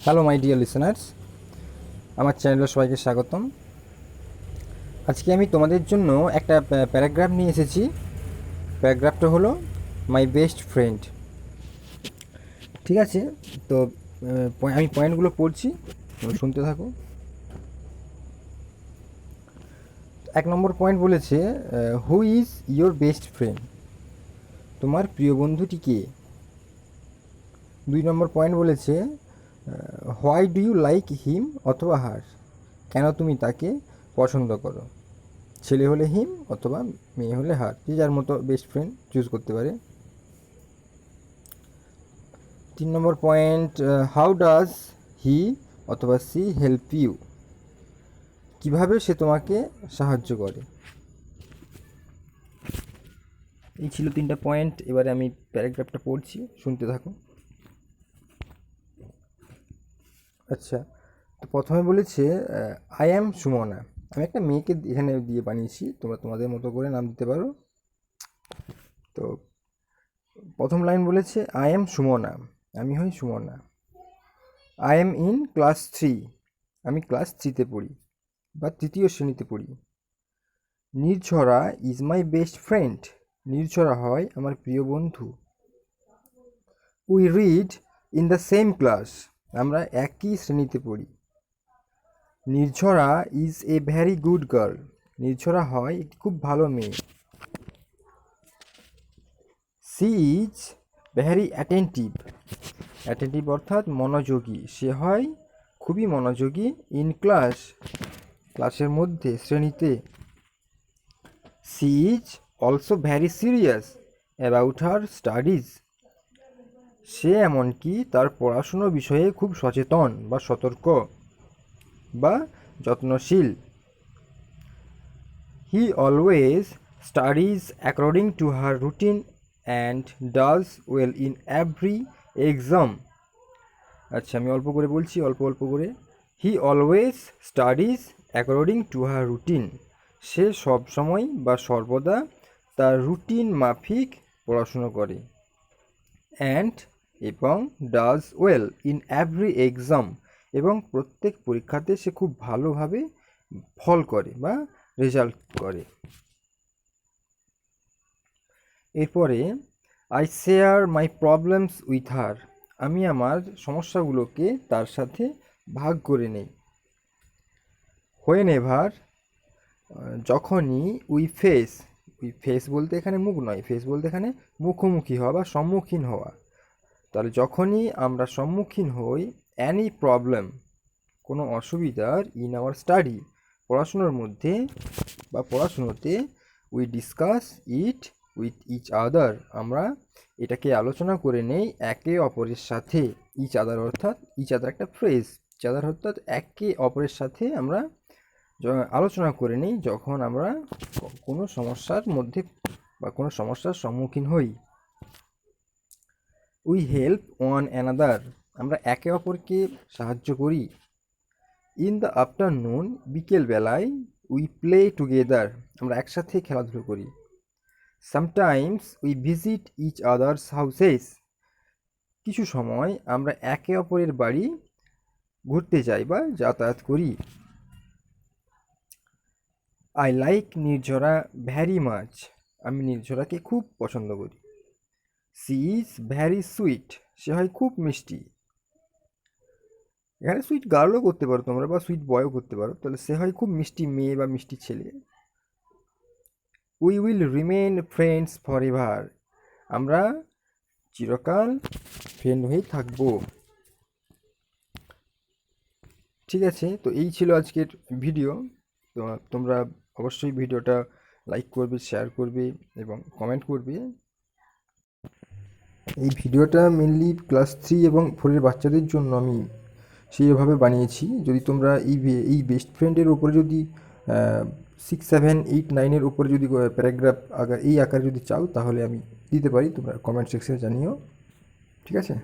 Hello my dear listeners, আমার চ্যানেলে সবাইকে স্বাগতম। আজকে আমি তোমাদের জন্য একটা প্যারাগ্রাফ নিয়ে এসেছি। প্যারাগ্রাফটা হলো মাই বেস্ট ফ্রেন্ড। ঠিক আছে, তো আমি পয়েন্টগুলো পড়ছি, শুনতে থাকো। 1 নম্বর পয়েন্ট বলেছে, who is your best friend? তোমার প্রিয় বন্ধুটি কে? 2 নম্বর পয়েন্ট বলেছে, why do you like him অথবা হার? কেন তুমি তাকে পছন্দ করো? ছেলে হলে হিম অথবা মেয়ে হলে হার, যে যার মতো বেস্ট ফ্রেন্ড চুজ করতে পারে। 3 নম্বর পয়েন্ট, হাউ ডাজ হি অথবা সি হেল্প ইউ? কীভাবে সে তোমাকে সাহায্য করে? এই ছিল 3টা পয়েন্ট। এবারে আমি প্যারাগ্রাফটা পড়ছি, শুনতে থাকো। আচ্ছা, তো প্রথমে বলেছে, আই অ্যাম সুমনা। আমি একটা মেয়েকে এখানে দিয়ে বানিয়েছি, তোমরা তোমাদের মতো করে নাম দিতে পারো। তো প্রথম লাইন বলেছে, আই অ্যাম সুমনা, আমি হই Sumana. I am in class 3, আমি ক্লাস 3তে পড়ি বা 3য় শ্রেণীতে পড়ি। Nirjhara is my best friend, Nirjhara হয় আমার প্রিয় বন্ধু। We read in the same class, আমরা একই শ্রেণীতে পড়ি। Nirjhara is a very good girl, Nirjhara হয় একটি খুব ভালো মেয়ে। She is very attentive, attentive অর্থাৎ মনোযোগী, সে হয় খুবই মনোযোগী। ইন ক্লাস, ক্লাসের মধ্যে, শ্রেণীতে। She is also very serious about her studies, সে এমনকি তার পড়াশুনো বিষয়ে খুব সচেতন বা সতর্ক বা যত্নশীল। He always studies according to her routine and does well in every exam. আচ্ছা, আমি অল্প করে বলছি, অল্প অল্প করে। He always studies according to her routine, সে সবসময় বা সর্বদা তার রুটিন মাফিক পড়াশুনো করে। অ্যান্ড, এবং, does well in every exam, এবং প্রত্যেক পরীক্ষাতে সে খুব ভালোভাবে ফল করে বা রেজাল্ট করে। এরপরে, I share my problems with her, আমি আমার সমস্যাগুলোকে তার সাথে ভাগ করে নেই। হোয়েন এভার, যখনই, উই ফেস বলতে এখানে মুখ নয়, ফেস বলতে এখানে মুখোমুখি হওয়া বা সম্মুখীন হওয়া। তাহলে যখনই আমরা সম্মুখীন হই অ্যানি প্রবলেম, কোনো অসুবিধার, ইন আওয়ার স্টাডি, পড়াশুনোর মধ্যে বা পড়াশুনোতে, we discuss it with each other, আমরা এটাকে আলোচনা করে নেই একে অপরের সাথে। ইচ আদার অর্থাৎ, ইচ আদার একটা ফ্রেজ, ইচ আদার অর্থাৎ একে অপরের সাথে আমরা আলোচনা করে নিই যখন আমরা কোনো সমস্যার মধ্যে বা কোনো সমস্যার সম্মুখীন হই। উই হেল্প ওয়ান অ্যানাদার, আমরা একে অপরকে সাহায্য করি। ইন দ্য আফটারনুন, বিকেলবেলায়, উই প্লে টুগেদার, আমরা একসাথে খেলাধুলো করি। Sometimes we visit each others houses, কিছু সময় আমরা একে অপরের বাড়ি ঘুরতে যাই বা যাতায়াত করি। আই লাইক নির্ঝরা ভ্যারি মাচ, আমি নির্ঝরাকে খুব পছন্দ করি। সি ইজ ভ্যারি সুইট, সে হয় খুব মিষ্টি। এখানে সুইট গার্লও করতে পারো তোমরা বা সুইট বয়ও করতে পারো, তাহলে সে হয় খুব মিষ্টি মেয়ে বা মিষ্টি ছেলে। We will remain friends for ever, আমরা চিরকাল ফ্রেন্ড হয়েই থাকবো। ঠিক আছে, তো এই ছিল আজকের ভিডিও। তো তোমরা অবশ্যই ভিডিওটা লাইক করবে, শেয়ার করবে এবং কমেন্ট করবে। এই ভিডিওটা মেনলি ক্লাস 3 এবং 4-এর বাচ্চাদের জন্য আমি সেইভাবে বানিয়েছি। যদি তোমরা এই বেস্ট ফ্রেন্ডের উপরে যদি 6, 7, 8, 9-এর উপরে যদি প্যারাগ্রাফ এই আকারে যদি চাও তাহলে আমি দিতে পারি, তোমরা কমেন্ট সেকশনে জানিও। ঠিক আছে।